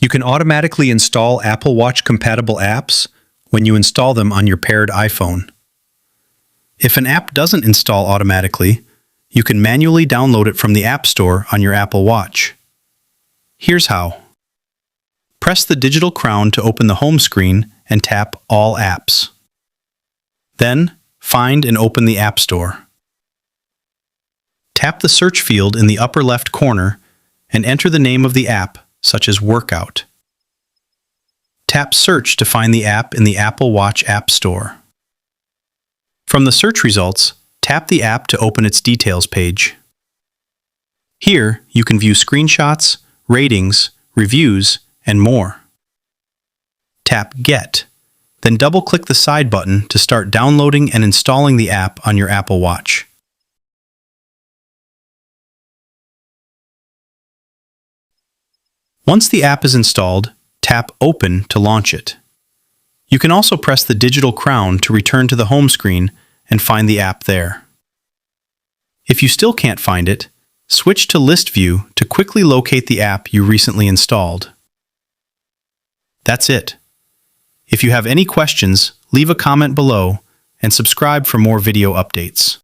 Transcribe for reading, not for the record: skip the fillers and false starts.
You can automatically install Apple Watch compatible apps when you install them on your paired iPhone. If an app doesn't install automatically, you can manually download it from the App Store on your Apple Watch. Here's how. Press the digital crown to open the home screen and tap All Apps. Then, find and open the App Store. Tap the search field in the upper left corner and enter the name of the app, such as Workout. Tap Search to find the app in the Apple Watch App Store. From the search results, tap the app to open its details page. Here, you can view screenshots, ratings, reviews, and more. Tap Get, then double-click the side button to start downloading and installing the app on your Apple Watch. Once the app is installed, tap Open to launch it. You can also press the digital crown to return to the home screen and find the app there. If you still can't find it, switch to List View to quickly locate the app you recently installed. That's it. If you have any questions, leave a comment below and subscribe for more video updates.